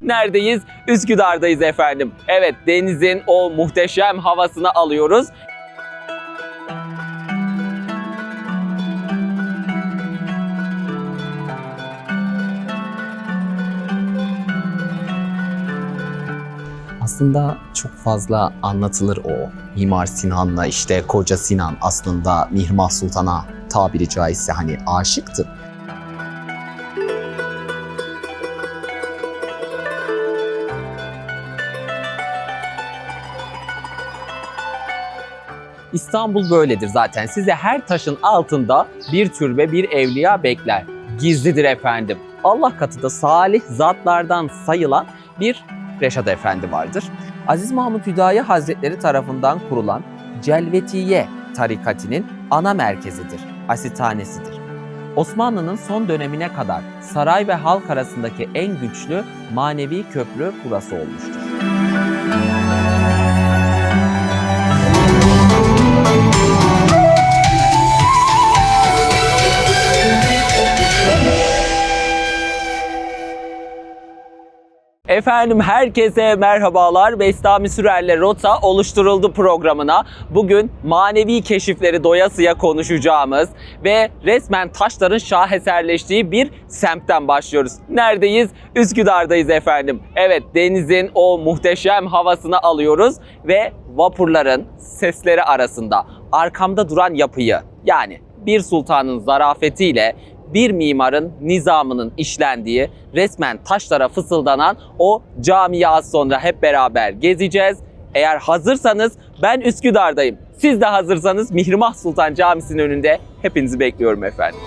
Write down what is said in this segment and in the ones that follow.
Neredeyiz? Üsküdar'dayız efendim. Evet, denizin o muhteşem havasını alıyoruz. Aslında çok fazla anlatılır o. Mimar Sinan'la işte Koca Sinan aslında Mihrimah Sultan'a tabiri caizse hani aşıktı. İstanbul böyledir zaten. Size her taşın altında bir türbe, bir evliya bekler. Gizlidir efendim. Allah katında salih zatlardan sayılan bir Reşat Efendi vardır. Aziz Mahmud Hüdayi Hazretleri tarafından kurulan Celvetiye tarikatinin ana merkezidir, asitanesidir. Osmanlı'nın son dönemine kadar saray ve halk arasındaki en güçlü manevi köprü burası olmuştur. Efendim herkese merhabalar. Bestami Sürer'le Rota oluşturuldu programına. Bugün manevi keşifleri doyasıya konuşacağımız ve resmen taşların şaheserleştiği bir semtten başlıyoruz. Neredeyiz? Üsküdar'dayız efendim. Evet, denizin o muhteşem havasını alıyoruz ve vapurların sesleri arasında arkamda duran yapıyı, yani bir sultanın zarafetiyle bir mimarın nizamının işlendiği, resmen taşlara fısıldanan o camiyi az sonra hep beraber gezeceğiz. Eğer hazırsanız ben Üsküdar'dayım. Siz de hazırsanız Mihrimah Sultan Camisi'nin önünde hepinizi bekliyorum efendim.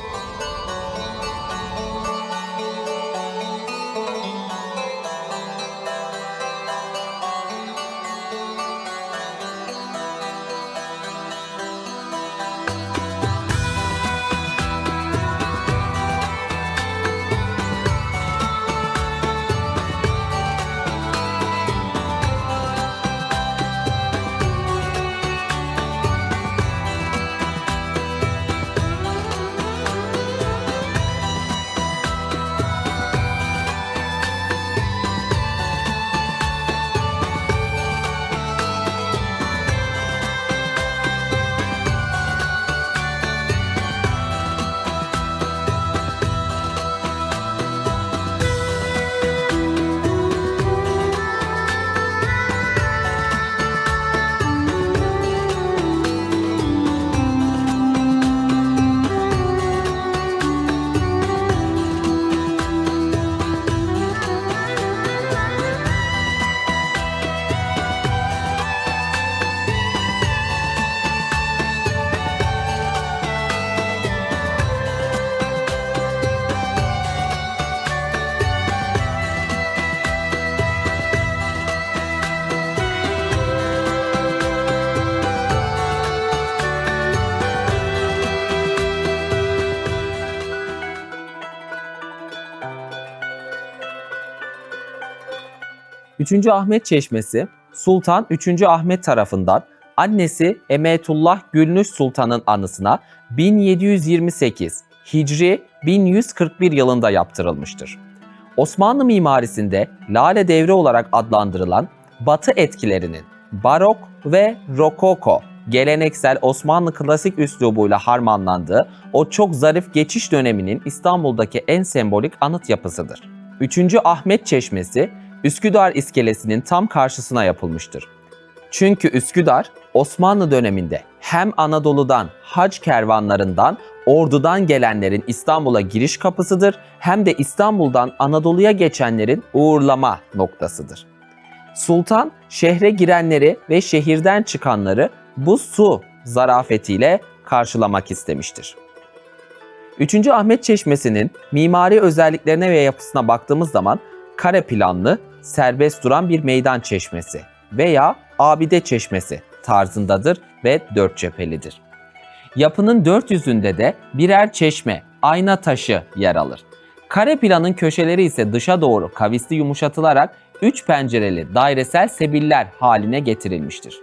Üçüncü Ahmet Çeşmesi, Sultan 3. Ahmet tarafından annesi Emetullah Gülnüş Sultan'ın anısına 1728 Hicri 1141 yılında yaptırılmıştır. Osmanlı mimarisinde Lale Devri olarak adlandırılan Batı etkilerinin barok ve rokoko, geleneksel Osmanlı klasik üslubuyla harmanlandığı o çok zarif geçiş döneminin İstanbul'daki en sembolik anıt yapısıdır. 3. Ahmet Çeşmesi, Üsküdar İskelesi'nin tam karşısına yapılmıştır. Çünkü Üsküdar, Osmanlı döneminde hem Anadolu'dan, hac kervanlarından, ordudan gelenlerin İstanbul'a giriş kapısıdır, hem de İstanbul'dan Anadolu'ya geçenlerin uğurlama noktasıdır. Sultan, şehre girenleri ve şehirden çıkanları bu su zarafetiyle karşılamak istemiştir. 3. Ahmet Çeşmesi'nin mimari özelliklerine ve yapısına baktığımız zaman kare planlı, serbest duran bir meydan çeşmesi veya abide çeşmesi tarzındadır ve dört cephelidir. Yapının dört yüzünde de birer çeşme, ayna taşı yer alır. Kare planın köşeleri ise dışa doğru kavisli yumuşatılarak 3 pencereli dairesel sebiller haline getirilmiştir.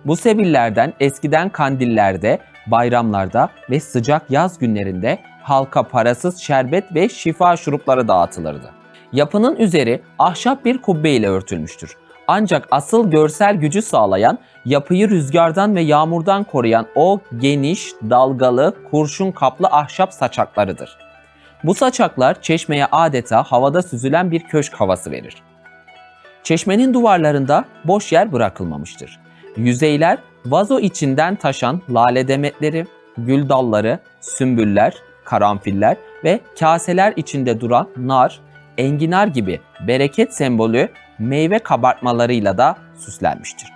Bu sebillerden eskiden kandillerde, bayramlarda ve sıcak yaz günlerinde halka parasız şerbet ve şifa şurupları dağıtılırdı. Yapının üzeri ahşap bir kubbe ile örtülmüştür. Ancak asıl görsel gücü sağlayan, yapıyı rüzgardan ve yağmurdan koruyan o geniş, dalgalı, kurşun kaplı ahşap saçaklarıdır. Bu saçaklar çeşmeye adeta havada süzülen bir köşk havası verir. Çeşmenin duvarlarında boş yer bırakılmamıştır. Yüzeyler vazo içinden taşan lale demetleri, gül dalları, sümbüller, karanfiller ve kaseler içinde duran nar, enginar gibi bereket sembolü meyve kabartmalarıyla da süslenmiştir.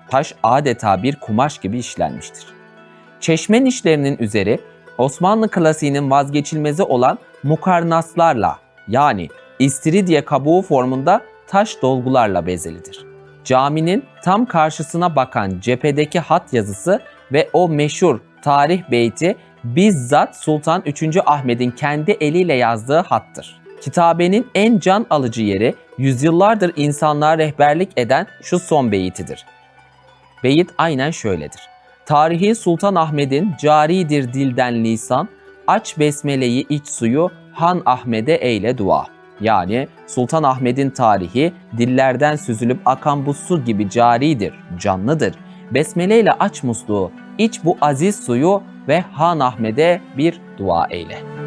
Taş adeta bir kumaş gibi işlenmiştir. Çeşme nişlerinin üzeri Osmanlı klasiğinin vazgeçilmezi olan mukarnaslarla yani istiridye kabuğu formunda taş dolgularla bezelidir. Caminin tam karşısına bakan cephedeki hat yazısı ve o meşhur tarih beyti bizzat Sultan 3. Ahmet'in kendi eliyle yazdığı hattır. Kitabenin en can alıcı yeri yüzyıllardır insanlığa rehberlik eden şu son beyitidir. Beyit aynen şöyledir. Tarihi Sultan Ahmet'in caridir dilden lisan, aç besmeleyi iç suyu Han Ahmet'e eyle dua. Yani Sultan Ahmet'in tarihi dillerden süzülüp akan bu su gibi caridir, canlıdır. Besmele ile aç musluğu, iç bu aziz suyu ve Han Ahmet'e bir dua eyle.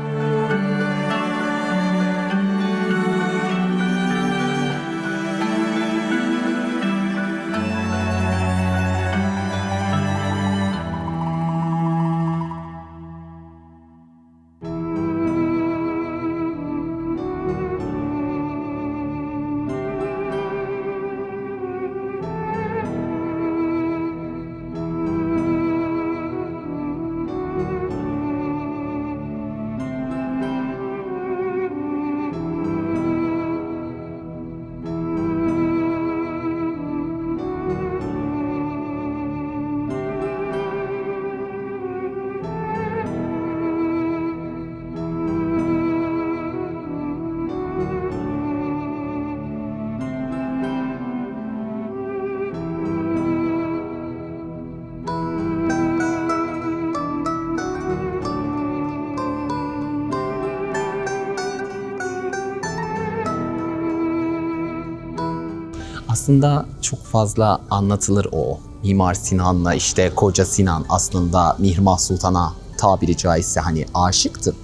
Aslında çok fazla anlatılır o. Mimar Sinan'la işte Koca Sinan aslında Mihrimah Sultan'a tabiri caizse hani aşıktı.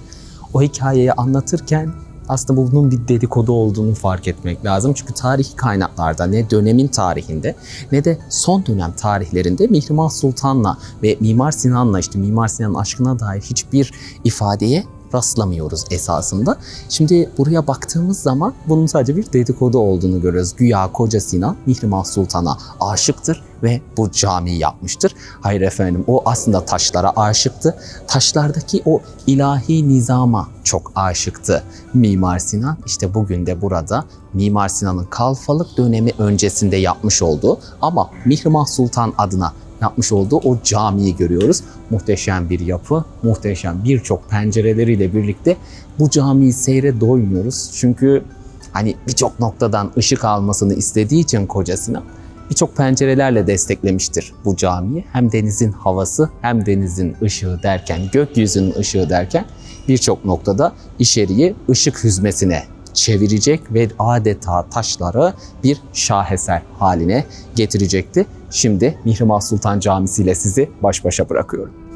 O hikayeyi anlatırken aslında bunun bir dedikodu olduğunu fark etmek lazım. Çünkü tarihi kaynaklarda ne dönemin tarihinde ne de son dönem tarihlerinde Mihrimah Sultan'la ve Mimar Sinan'la işte Mimar Sinan'ın aşkına dair hiçbir ifadeye rastlamıyoruz esasında. Şimdi buraya baktığımız zaman bunun sadece bir dedikodu olduğunu görüyoruz. Güya Koca Sinan Mihrimah Sultan'a aşıktır ve bu camiyi yapmıştır. Hayır efendim, o aslında taşlara aşıktı. Taşlardaki o ilahi nizama çok aşıktı Mimar Sinan. İşte bugün de burada Mimar Sinan'ın kalfalık dönemi öncesinde yapmış olduğu ama Mihrimah Sultan adına yapmış olduğu o camiyi görüyoruz. Muhteşem bir yapı, muhteşem birçok pencereleriyle birlikte bu camiyi seyre doymuyoruz. Çünkü hani birçok noktadan ışık almasını istediği için Koca Sinan birçok pencerelerle desteklemiştir bu camiyi. Hem denizin havası hem denizin ışığı derken, gökyüzünün ışığı derken birçok noktada içeriği ışık hüzmesine çevirecek ve adeta taşları bir şaheser haline getirecekti. Şimdi Mihrimah Sultan Camisi ile sizi baş başa bırakıyorum.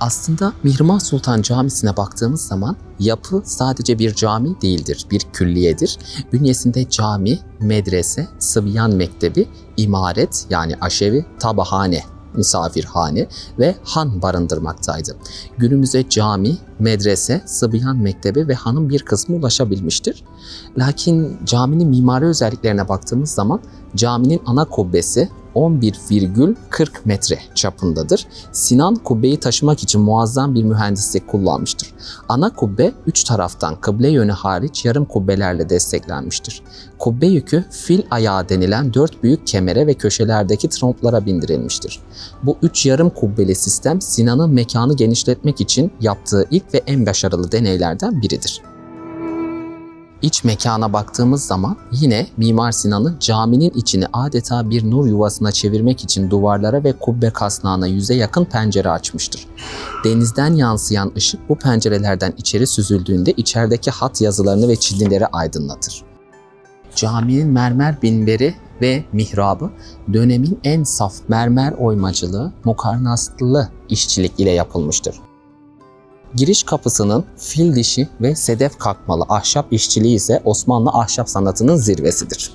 Aslında Mihrimah Sultan Camisi'ne baktığımız zaman yapı sadece bir cami değildir, bir külliyedir. Bünyesinde cami, medrese, sıbyan mektebi, imaret yani aşevi, tabahane, misafirhane ve han barındırmaktaydı. Günümüze cami, medrese, sıbyan mektebi ve hanın bir kısmı ulaşabilmiştir. Lakin caminin mimari özelliklerine baktığımız zaman caminin ana kubbesi 11,40 metre çapındadır. Sinan kubbeyi taşımak için muazzam bir mühendislik kullanmıştır. Ana kubbe 3 taraftan kıble yönü hariç yarım kubbelerle desteklenmiştir. Kubbe yükü fil ayağı denilen 4 büyük kemere ve köşelerdeki tromplara bindirilmiştir. Bu 3 yarım kubbeli sistem Sinan'ın mekanı genişletmek için yaptığı ilk ve en başarılı deneylerden biridir. İç mekana baktığımız zaman yine Mimar Sinan'ın caminin içini adeta bir nur yuvasına çevirmek için duvarlara ve kubbe kasnağına 100'e yakın pencere açmıştır. Denizden yansıyan ışık bu pencerelerden içeri süzüldüğünde içerideki hat yazılarını ve çizgileri aydınlatır. Caminin mermer minberi ve mihrabı dönemin en saf mermer oymacılığı, mukarnaslı işçilik ile yapılmıştır. Giriş kapısının fil dişi ve sedef kakmalı ahşap işçiliği ise Osmanlı ahşap sanatının zirvesidir.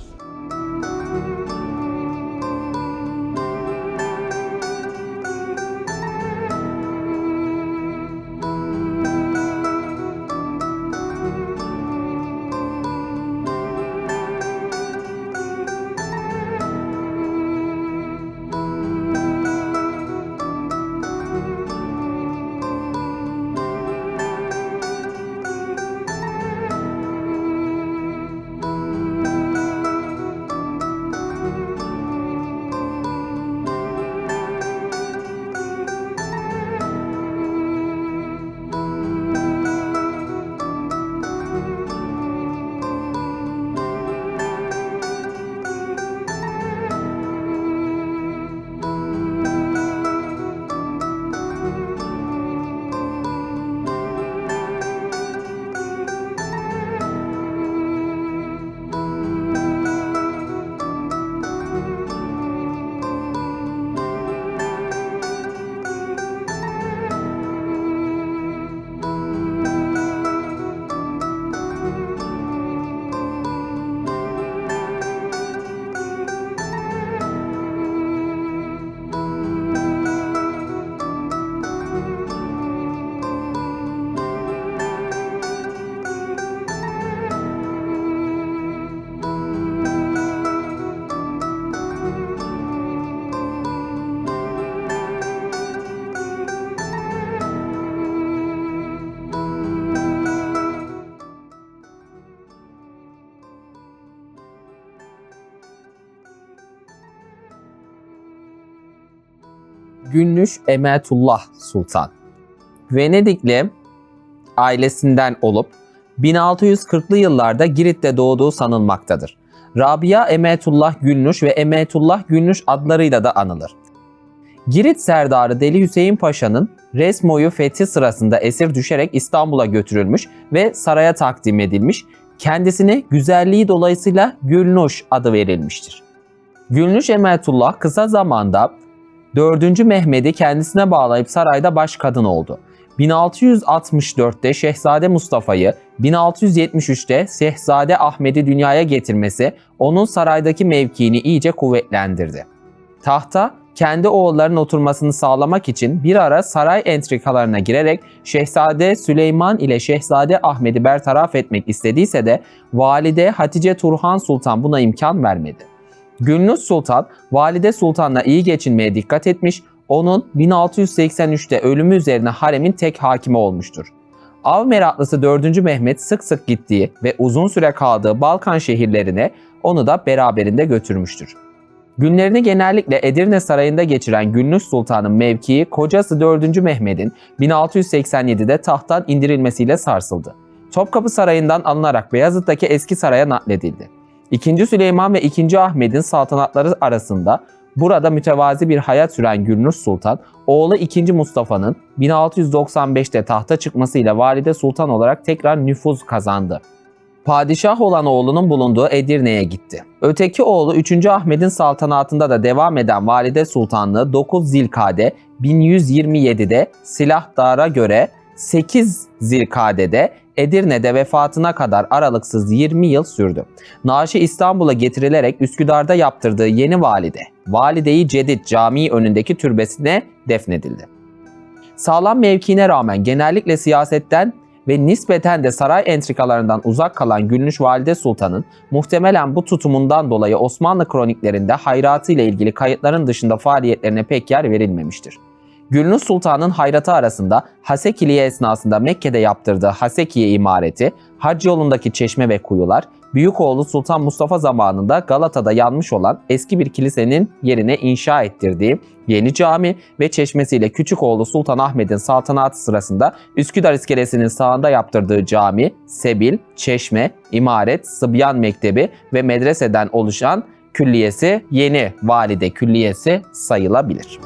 Gülnüş Emetullah Sultan. Venedikli ailesinden olup 1640'lı yıllarda Girit'te doğduğu sanılmaktadır. Rabia Emetullah Gülnüş ve Emetullah Gülnüş adlarıyla da anılır. Girit Serdarı Deli Hüseyin Paşa'nın Resmo'yu fethi sırasında esir düşerek İstanbul'a götürülmüş ve saraya takdim edilmiş, kendisine güzelliği dolayısıyla Gülnüş adı verilmiştir. Gülnüş Emetullah kısa zamanda 4. Mehmet'i kendisine bağlayıp sarayda başkadın oldu. 1664'te Şehzade Mustafa'yı, 1673'te Şehzade Ahmet'i dünyaya getirmesi onun saraydaki mevkiini iyice kuvvetlendirdi. Tahta kendi oğullarının oturmasını sağlamak için bir ara saray entrikalarına girerek Şehzade Süleyman ile Şehzade Ahmet'i bertaraf etmek istediyse de valide Hatice Turhan Sultan buna imkan vermedi. Gülnüş Sultan, Valide Sultan'la iyi geçinmeye dikkat etmiş, onun 1683'te ölümü üzerine haremin tek hakimi olmuştur. Av meraklısı 4. Mehmet sık sık gittiği ve uzun süre kaldığı Balkan şehirlerine onu da beraberinde götürmüştür. Günlerini genellikle Edirne Sarayı'nda geçiren Gülnüş Sultan'ın mevkii kocası 4. Mehmet'in 1687'de tahttan indirilmesiyle sarsıldı. Topkapı Sarayı'ndan alınarak Beyazıt'taki eski saraya nakledildi. II. Süleyman ve II. Ahmet'in saltanatları arasında burada mütevazi bir hayat süren Gülnüş Sultan, oğlu II. Mustafa'nın 1695'te tahta çıkmasıyla Valide Sultan olarak tekrar nüfuz kazandı. Padişah olan oğlunun bulunduğu Edirne'ye gitti. Öteki oğlu 3. Ahmet'in saltanatında da devam eden Valide Sultanlığı 9 Zilkade 1127'de Silahdar'a göre 8 Zilkade'de Edirne'de vefatına kadar aralıksız 20 yıl sürdü. Naaşı İstanbul'a getirilerek Üsküdar'da yaptırdığı yeni Valide-i Cedid Camii önündeki türbesine defnedildi. Sağlam mevkiine rağmen genellikle siyasetten ve nispeten de saray entrikalarından uzak kalan Gülnüş Valide Sultan'ın muhtemelen bu tutumundan dolayı Osmanlı kroniklerinde hayratı ile ilgili kayıtların dışında faaliyetlerine pek yer verilmemiştir. Gülnüş Sultan'ın hayratı arasında Hasekiliye esnasında Mekke'de yaptırdığı Hasekiye imareti, hac yolundaki çeşme ve kuyular, büyük oğlu Sultan Mustafa zamanında Galata'da yanmış olan eski bir kilisenin yerine inşa ettirdiği yeni cami ve çeşmesiyle küçük oğlu Sultan Ahmet'in saltanatı sırasında Üsküdar iskelesinin sağında yaptırdığı cami, sebil, çeşme, imaret, sıbyan mektebi ve medreseden oluşan külliyesi Yeni Valide Külliyesi sayılabilir.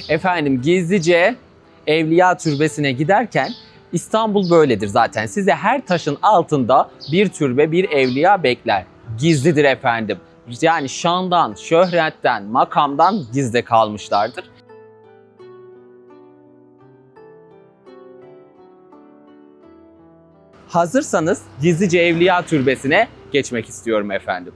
Efendim gizlice Evliya Türbesi'ne giderken İstanbul böyledir zaten. Size her taşın altında bir türbe, bir evliya bekler. Gizlidir efendim. Yani şandan, şöhretten, makamdan gizli kalmışlardır. Hazırsanız gizlice Evliya Türbesi'ne geçmek istiyorum efendim.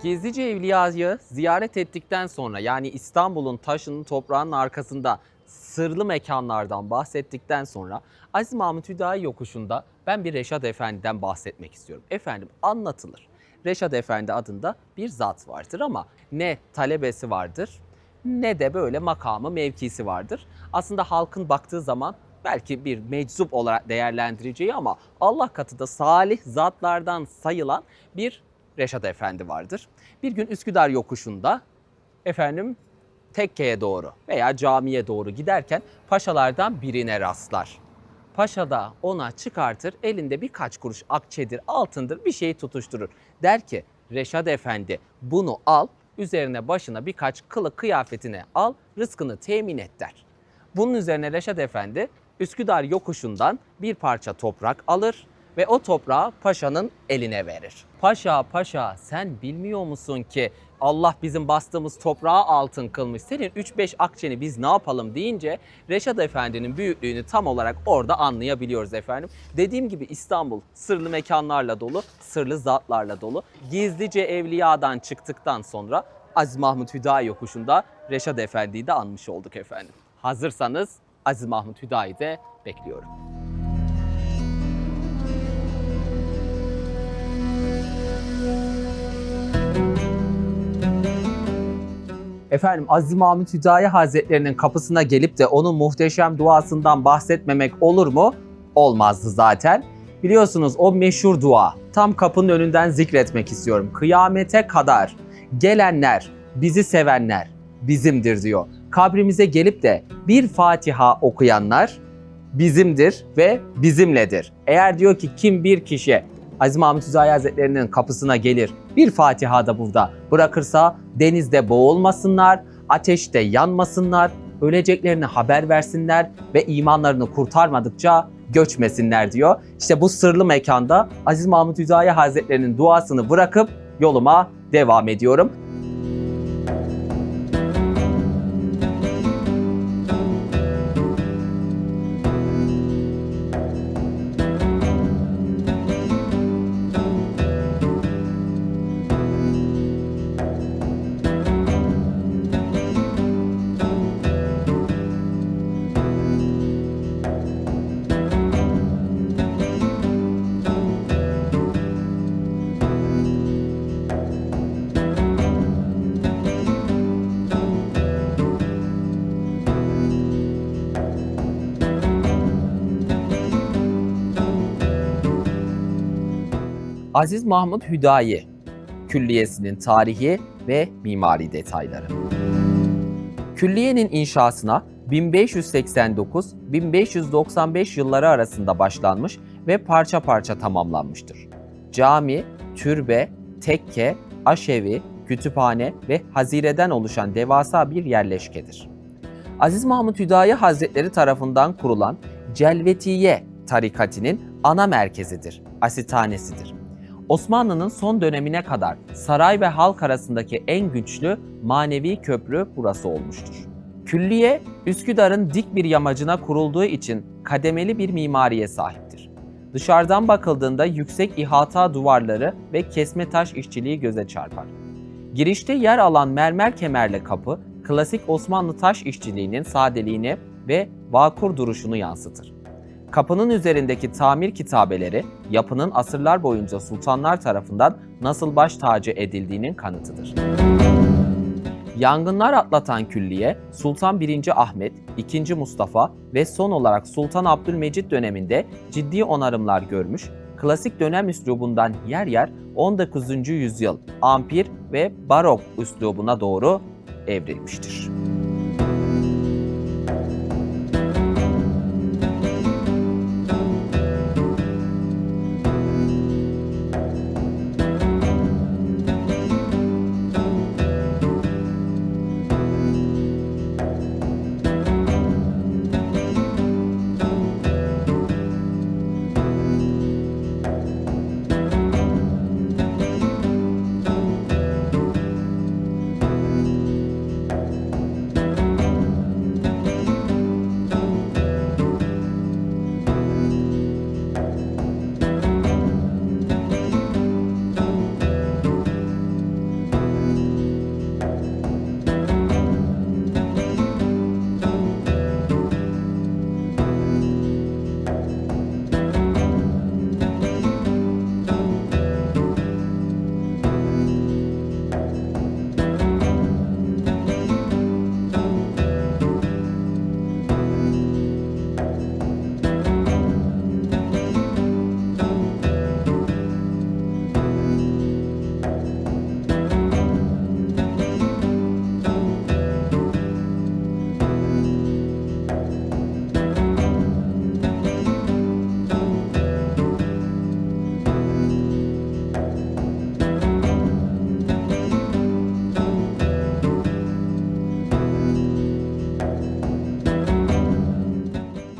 Gizlice Evliya'yı ziyaret ettikten sonra, yani İstanbul'un taşının toprağının arkasında sırlı mekanlardan bahsettikten sonra Aziz Mahmut Hüdayi yokuşunda ben bir Reşad Efendi'den bahsetmek istiyorum. Efendim anlatılır. Reşad Efendi adında bir zat vardır ama ne talebesi vardır ne de böyle makamı mevkisi vardır. Aslında halkın baktığı zaman belki bir meczup olarak değerlendireceği ama Allah katında salih zatlardan sayılan bir Reşad Efendi vardır. Bir gün Üsküdar yokuşunda efendim tekkeye doğru veya camiye doğru giderken paşalardan birine rastlar. Paşa da ona çıkartır, elinde birkaç kuruş akçedir, altındır bir şeyi tutuşturur. Der ki Reşad Efendi bunu al, üzerine başına birkaç kılık kıyafetine al, rızkını temin et der. Bunun üzerine Reşad Efendi Üsküdar yokuşundan bir parça toprak alır ve o toprağı paşanın eline verir. Paşa, paşa sen bilmiyor musun ki Allah bizim bastığımız toprağı altın kılmış. Senin 3-5 akçeni biz ne yapalım deyince Reşad Efendi'nin büyüklüğünü tam olarak orada anlayabiliyoruz efendim. Dediğim gibi İstanbul sırlı mekanlarla dolu, sırlı zatlarla dolu. Gizlice Evliya'dan çıktıktan sonra Aziz Mahmut Hüdayi yokuşunda Reşad Efendi'yi de anmış olduk efendim. Hazırsanız Aziz Mahmut Hüdayi'de bekliyorum. Efendim Aziz Mahmut Hüdayi Hazretlerinin kapısına gelip de onun muhteşem duasından bahsetmemek olur mu? Olmazdı zaten. Biliyorsunuz o meşhur dua. Tam kapının önünden zikretmek istiyorum. Kıyamete kadar gelenler, bizi sevenler bizimdir diyor. Kabrimize gelip de bir Fatiha okuyanlar bizimdir ve bizimledir. Eğer diyor ki kim bir kişi Aziz Mahmut Hüdayi Hazretleri'nin kapısına gelir, bir Fatiha da burada bırakırsa denizde boğulmasınlar, ateşte yanmasınlar, öleceklerini haber versinler ve imanlarını kurtarmadıkça göçmesinler diyor. İşte bu sırlı mekanda Aziz Mahmut Hüdayi Hazretleri'nin duasını bırakıp yoluma devam ediyorum. Aziz Mahmut Hüdayi Külliyesi'nin tarihi ve mimari detayları. Külliyenin inşasına 1589-1595 yılları arasında başlanmış ve parça parça tamamlanmıştır. Cami, türbe, tekke, aşevi, kütüphane ve hazireden oluşan devasa bir yerleşkedir. Aziz Mahmut Hüdayi Hazretleri tarafından kurulan Celvetiye tarikatinin ana merkezidir, asitanesidir. Osmanlı'nın son dönemine kadar saray ve halk arasındaki en güçlü manevi köprü burası olmuştur. Külliye, Üsküdar'ın dik bir yamacına kurulduğu için kademeli bir mimariye sahiptir. Dışarıdan bakıldığında yüksek ihata duvarları ve kesme taş işçiliği göze çarpar. Girişte yer alan mermer kemerli kapı, klasik Osmanlı taş işçiliğinin sadeliğini ve vakur duruşunu yansıtır. Kapının üzerindeki tamir kitabeleri, yapının asırlar boyunca sultanlar tarafından nasıl baş tacı edildiğinin kanıtıdır. Yangınlar atlatan külliye, Sultan 1. Ahmet, 2. Mustafa ve son olarak Sultan Abdülmecid döneminde ciddi onarımlar görmüş, klasik dönem üslubundan yer yer 19. yüzyıl ampir ve barok üslubuna doğru evrilmiştir.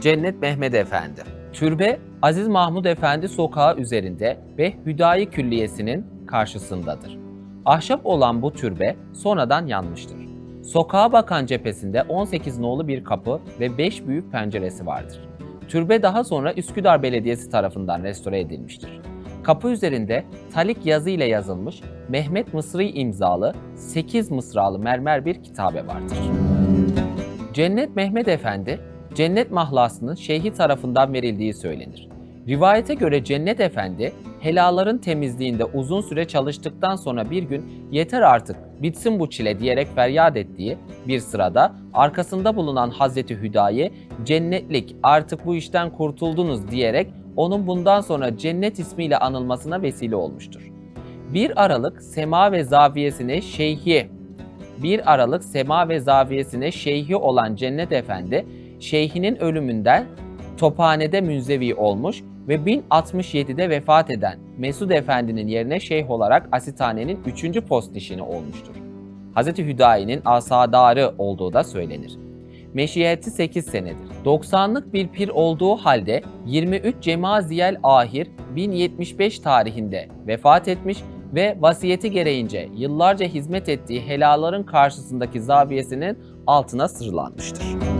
Cennet Mehmed Efendi. Türbe, Aziz Mahmud Efendi sokağı üzerinde ve Hüdayi Külliyesi'nin karşısındadır. Ahşap olan bu türbe sonradan yanmıştır. Sokağa bakan cephesinde 18 nolu bir kapı ve 5 büyük penceresi vardır. Türbe daha sonra Üsküdar Belediyesi tarafından restore edilmiştir. Kapı üzerinde talik yazı ile yazılmış Mehmet Mısri imzalı 8 mısralı mermer bir kitabe vardır. Cennet Mehmed Efendi, cennet mahlasının şeyhi tarafından verildiği söylenir. Rivayete göre Cennet Efendi, helaların temizliğinde uzun süre çalıştıktan sonra bir gün yeter artık bitsin bu çile diyerek feryat ettiği bir sırada arkasında bulunan Hazreti Hüdayi, cennetlik artık bu işten kurtuldunuz diyerek onun bundan sonra cennet ismiyle anılmasına vesile olmuştur. 1 Aralık sema ve zaviyesine şeyhi olan Cennet Efendi, şeyhinin ölümünden tophanede münzevi olmuş ve 1067'de vefat eden Mesud Efendi'nin yerine şeyh olarak Asitane'nin 3. postişini olmuştur. Hz. Hüdayi'nin asadarı olduğu da söylenir. Meşiyeti 8 senedir. 90'lık bir pir olduğu halde 23 Cemaziyel Ahir 1075 tarihinde vefat etmiş ve vasiyeti gereğince yıllarca hizmet ettiği helaların karşısındaki zaviyesinin altına sırlanmıştır.